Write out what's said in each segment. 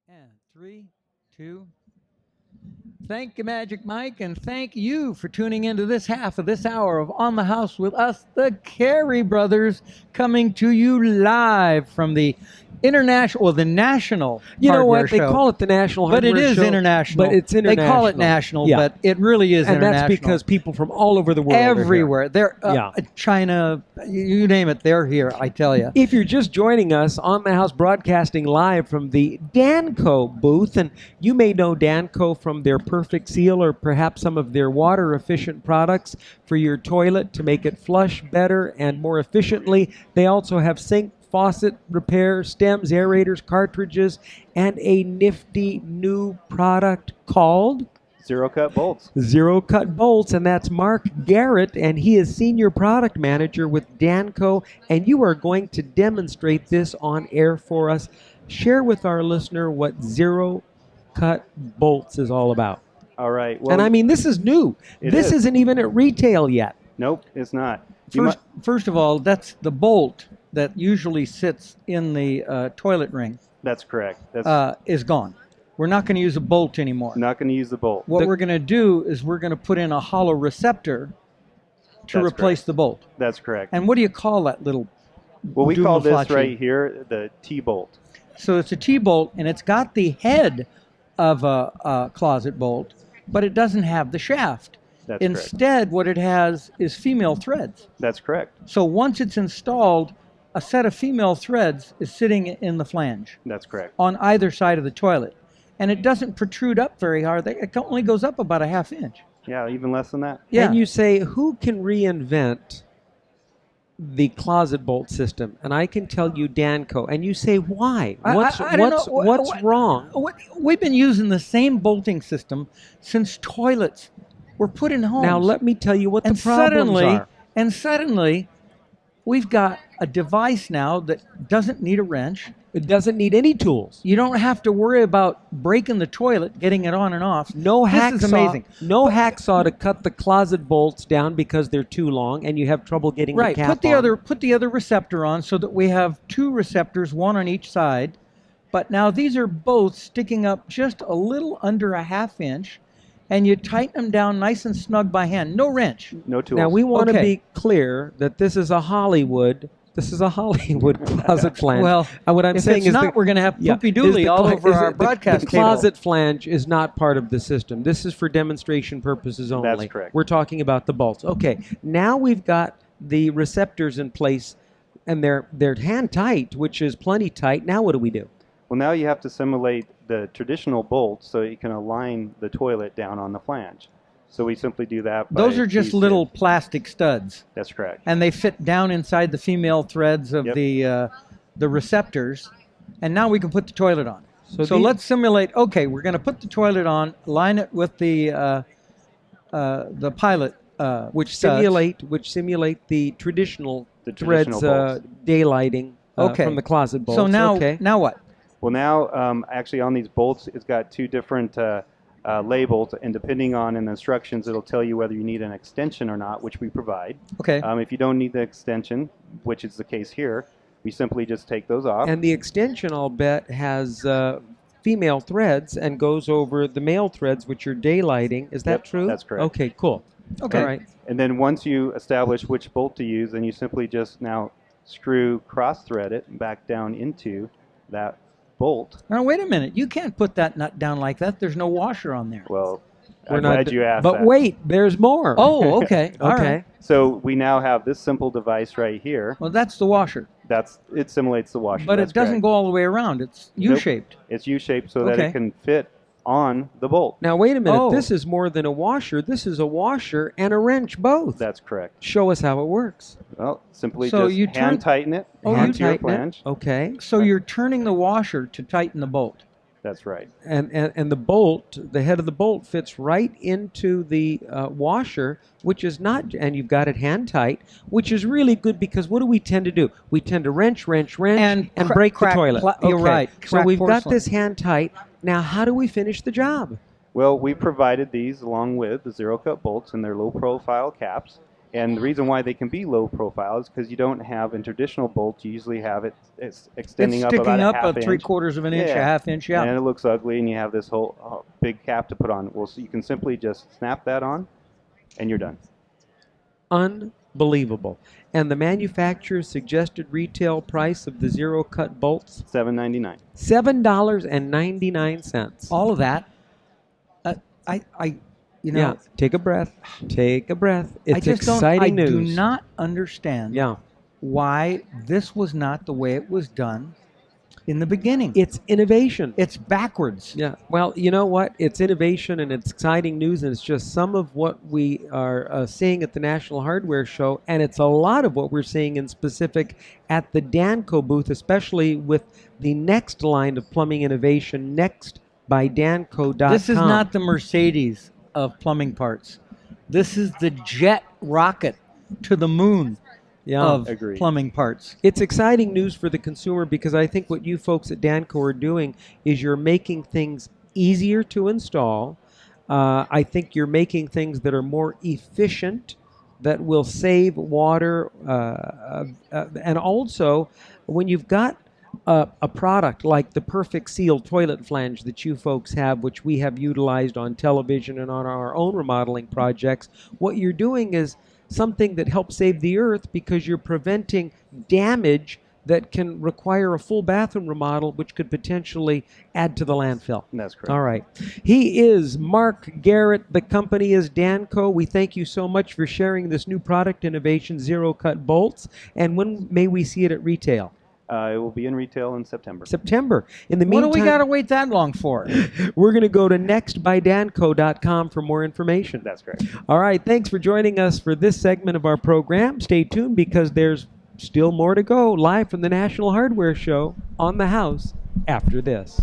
And 3, 2. Thank you, Magic Mike, and thank you for tuning into this half of this hour of On the House with us, the Carey Brothers, coming to you live from the the National You know Hardware what? They Show. call it the National But Hardware it is Show, international. But it's international. They call it national, Yeah. but it really is and international. that's because people from all over the world everywhere. are here. They're China, you name it, they're here, I tell you. If you're just joining us, On the House broadcasting live from the Danco booth, and you may know Danco from their Perfect Seal or perhaps some of their water-efficient products for your toilet to make it flush better and more efficiently. They also have sink, faucet repair, stems, aerators, cartridges, and a nifty new product called Zero cut bolts. Zero Cut Bolts, and that's Mark Gehrett, and he is Senior Product Manager with Danco, and you are going to demonstrate this on air for us. Share with our listener what Zero Cut Bolts is all about. All right. Well, And I mean, this is new. This isn't even at retail yet. Nope, it's not. First of all, that's the bolt that usually sits in the toilet ring That's correct. That's is gone. We're not going to use a bolt anymore. not going to use the bolt. What we're going to do is we're going to put in a hollow receptor to That's replace correct. the bolt. That's correct. And what do you call that little Well, we call this Dumaflachi? right here the T-bolt. So it's a T-bolt, and it's got the head of a closet bolt, but it doesn't have the shaft. That's correct. Instead, what it has is female threads. That's correct. So once it's installed, a set of female threads is sitting in the flange That's correct. on either side of the toilet. And it doesn't protrude up very hard. It only goes up about a half inch. Yeah, even less than that. Yeah. And you say, who can reinvent the closet bolt system? And I can tell you Danco. And you say, why? What's wrong? We've been using the same bolting system since toilets were put in homes. Now, let me tell you what the and problems are. suddenly, we've got a device now that doesn't need a wrench. It doesn't need any tools. You don't have to worry about breaking the toilet, getting it on and off. No This hacksaw. is amazing. No hacksaw to cut the closet bolts down because they're too long, and you have trouble getting Right. the cap Put the on. other receptor on so that we have two receptors, one on each side. But now these are both sticking up just a little under a half inch, and you tighten them down nice and snug by hand. No wrench. No tools. Now we want to Okay. be clear that this is a Hollywood. This is a Hollywood closet flange. Well, what I'm if saying it's is not, we're going to have yeah, poopy is dooley the all cla- over is our the- broadcast The table. closet flange is not part of the system. This is for demonstration purposes only. That's correct. We're talking about the bolts. Okay, now we've got the receptors in place, and they're hand tight, which is plenty tight. Now what do we do? Well, now you have to simulate the traditional bolt so you can align the toilet down on the flange. So we simply do that by Those are just these little pins. plastic studs, That's correct. and they fit down inside the female threads of Yep. the receptors. And now we can put the toilet on. So the- let's simulate. Okay, we're going to put the toilet on, line it with the pilot, Which studs. simulate the traditional The threads traditional bolts. daylighting Okay. from the closet bolts. So now, okay. now what? Well, now actually on these bolts, it's got two different labels, and depending on in the instructions, it'll tell you whether you need an extension or not, which we provide. Okay. If you don't need the extension, which is the case here, we simply just take those off. And the extension, I'll bet, has female threads and goes over the male threads, which are daylighting. Is that Yep, true? that's correct. Okay, cool. Okay. All right. And then once you establish which bolt to use, then you simply just now screw cross-thread it back down into that bolt. Now wait a minute. You can't put that nut down like that. There's no washer on there. Well, We're I'm not glad d- you asked But that. wait, there's more. Oh, okay. All okay. right. So we now have this simple device right here. Well, that's the washer, It simulates the washer. but That's it doesn't correct. go all the way around. It's U-shaped. It's U-shaped so that Okay. it can fit on the bolt. Now, wait a minute. Oh. This is more than a washer. This is a washer and a wrench both. That's correct. Show us how it works. Well, simply So just you hand tighten it Oh, you onto your tighten it. flange. Okay. So you're turning the washer to tighten the bolt. That's right. And the bolt, the head of the bolt fits right into the washer, which is not, and you've got it hand tight, which is really good because what do we tend to do? We tend to wrench, and break crack the toilet. you're right. So Crack we've got porcelain. this hand tight. Now, how do we finish the job? Well, we provided these along with the zero-cut bolts and their low-profile caps. And the reason why they can be low profile is because you don't have, in traditional bolts, you usually have it's extending It's up sticking about up a half a inch. 3/4 of an inch, a half inch, yeah. And it looks ugly, and you have this whole big cap to put on. Well, so you can simply just snap that on, and you're done. Unbelievable. And the manufacturer's suggested retail price of the zero cut bolts? $7.99. $7.99. All of that. You know, Yeah, take a breath. Take a breath. I It's just exciting don't. I news. do not understand Yeah. why this was not the way it was done in the beginning. It's innovation. It's backwards. Yeah. Well, you know what? It's innovation and it's exciting news, and it's just some of what we are seeing at the National Hardware Show, and it's a lot of what we're seeing in specific at the Danco booth, especially with the next line of plumbing innovation, Next by Danco.com. This is not the Mercedes of plumbing parts. This is the jet rocket to the moon of Agreed. plumbing parts. It's exciting news for the consumer because I think what you folks at Danco are doing is you're making things easier to install. I think you're making things that are more efficient, that will save water. And also, when you've got a product like the Perfect Seal toilet flange that you folks have, which we have utilized on television and on our own remodeling projects, what you're doing is something that helps save the earth because you're preventing damage that can require a full bathroom remodel, which could potentially add to the landfill. That's correct. All right. He is Mark Gehrett. The company is Danco. We thank you so much for sharing this new product innovation, Zero Cut Bolts. And when may we see it at retail? It will be in retail in September. September. In the What meantime, do we got to wait that long for? we're going to go to nextbydanco.com for more information. That's correct. All right. Thanks for joining us for this segment of our program. Stay tuned because there's still more to go live from the National Hardware Show on the House after this.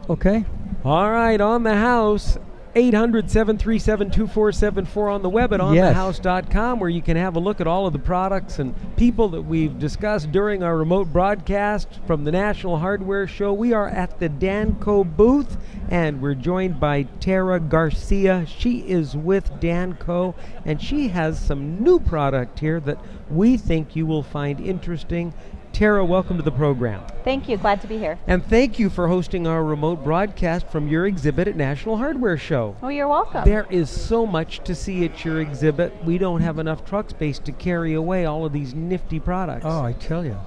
Okay. All right. On the House. 800-737-2474 on the web at onthehouse.com, where you can have a look at all of the products and people that we've discussed during our remote broadcast from the National Hardware Show. We are at the Danco booth, and we're joined by Tara Garcia. She is with Danco, and she has some new product here that we think you will find interesting. Tara, welcome to the program. Thank you. Glad to be here. And thank you for hosting our remote broadcast from your exhibit at National Hardware Show. Oh, you're welcome. There is so much to see at your exhibit. We don't have enough truck space to carry away all of these nifty products. Oh, I tell you.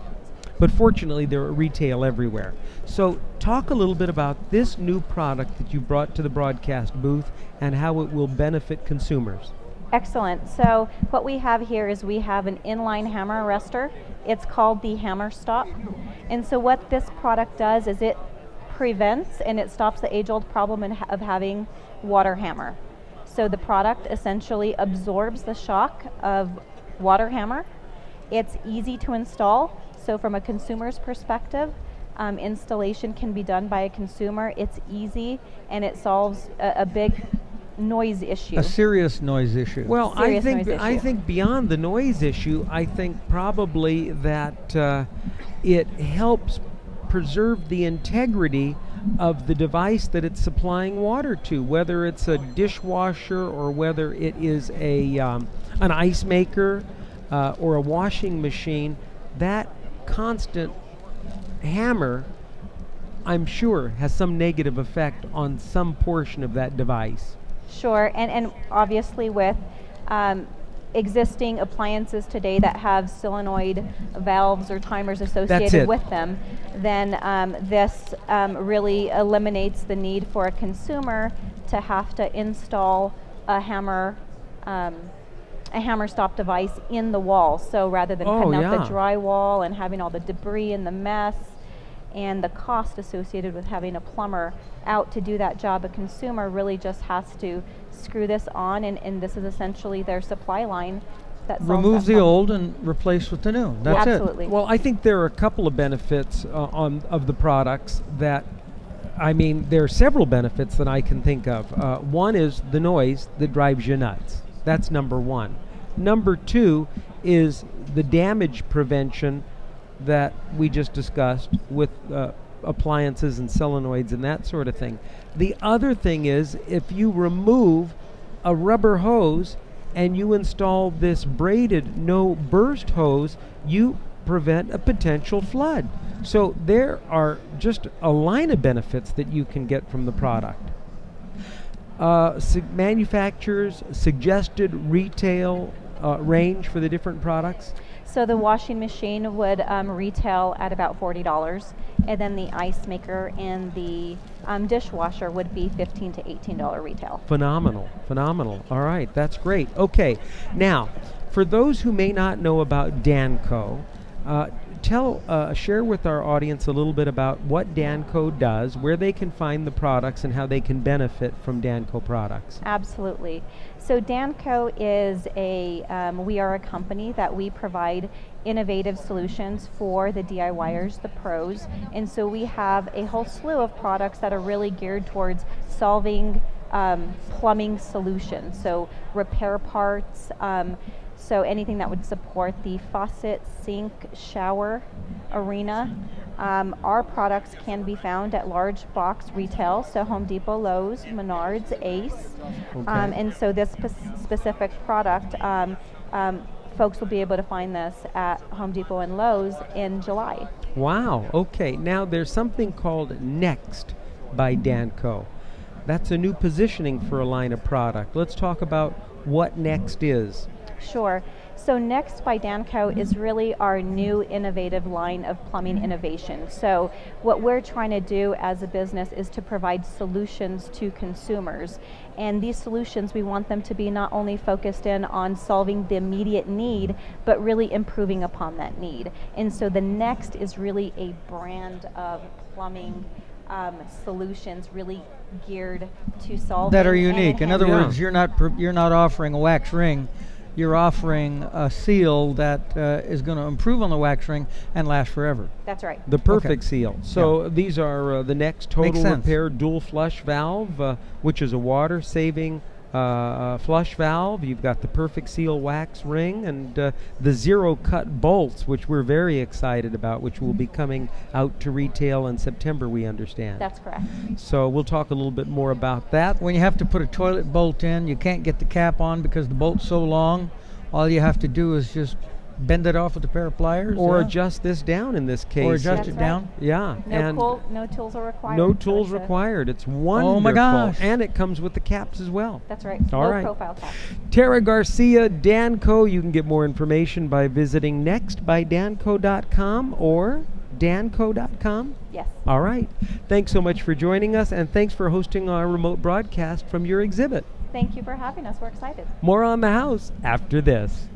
But fortunately, they're at retail everywhere. So talk a little bit about this new product that you brought to the broadcast booth and how it will benefit consumers. Excellent. So what we have here is we have an inline hammer arrestor. It's called the Hammer Stop. And so what this product does is it prevents and it stops the age-old problem of having water hammer. So the product essentially absorbs the shock of water hammer. It's easy to install. So from a consumer's perspective, installation can be done by a consumer. It's easy and it solves a big noise issue. A serious noise issue. Well, Serious I noise issue. think beyond the noise issue, I think probably that it helps preserve the integrity of the device that it's supplying water to, whether it's a dishwasher or whether it is an ice maker or a washing machine. That constant hammer, I'm sure, has some negative effect on some portion of that device. Sure, and obviously with existing appliances today that have solenoid valves or timers associated with them, then this really eliminates the need for a consumer to have to install a hammer stop device in the wall. So rather than cutting out the drywall and having all the debris and the mess and the cost associated with having a plumber out to do that job, a consumer really just has to screw this on, and this is essentially their supply line that solves remove that the problem. old and replace with the new. That's Absolutely. Well, I think there are a couple of benefits of the products that, I mean, there are several benefits that I can think of. One is the noise that drives you nuts. That's number one. Number two is the damage prevention that we just discussed with appliances and solenoids and that sort of thing. The other thing is if you remove a rubber hose and you install this braided no burst hose, you prevent a potential flood. So there are just a line of benefits that you can get from the product. Manufacturers suggested retail range for the different products? So the washing machine would retail at about $40, and then the ice maker and the dishwasher would be $15 to $18 retail. Phenomenal. All right, that's great. Okay, now, for those who may not know about Danco, share with our audience a little bit about what Danco does, where they can find the products, and how they can benefit from Danco products. Absolutely. So Danco is we are a company that we provide innovative solutions for the DIYers, the pros, and so we have a whole slew of products that are really geared towards solving plumbing solutions, so repair parts, so anything that would support the faucet, sink, shower arena. Our products can be found at large box retail, so Home Depot, Lowe's, Menards, Ace. Okay. And so this specific product, folks will be able to find this at Home Depot and Lowe's in July. Wow, okay. Now there's something called Next by Danco. That's a new positioning for a line of product. Let's talk about what Next is. Sure. So Next by Danco is really our new innovative line of plumbing innovation. So what we're trying to do as a business is to provide solutions to consumers. And these solutions, we want them to be not only focused in on solving the immediate need, but really improving upon that need. And so the Next is really a brand of plumbing solutions really geared to solve That are unique. In other Yeah. words, you're not offering a wax ring. You're offering a seal that is going to improve on the wax ring and last forever. That's right. The perfect seal. So these are the Next Makes Total sense. Repair Dual Flush Valve, which is a water-saving flush valve. You've got the Perfect Seal wax ring and the Zero Cut bolts, which we're very excited about, which will be coming out to retail in September, we understand. That's correct. So we'll talk a little bit more about that. When you have to put a toilet bolt in, you can't get the cap on because the bolt's so long. All you have to do is just bend it off with a pair of pliers. Or yeah? adjust this down in this case. Or adjust That's it right. down. Yeah. No tools are required. No So tools it's a- required. It's wonderful. Oh my gosh. And it comes with the caps as well. That's right. All Low right. profile cap. Tara Garcia, Danco. You can get more information by visiting nextbydanco.com or danco.com. Yes. All right. Thanks so much for joining us, and thanks for hosting our remote broadcast from your exhibit. Thank you for having us. We're excited. More on the house after this.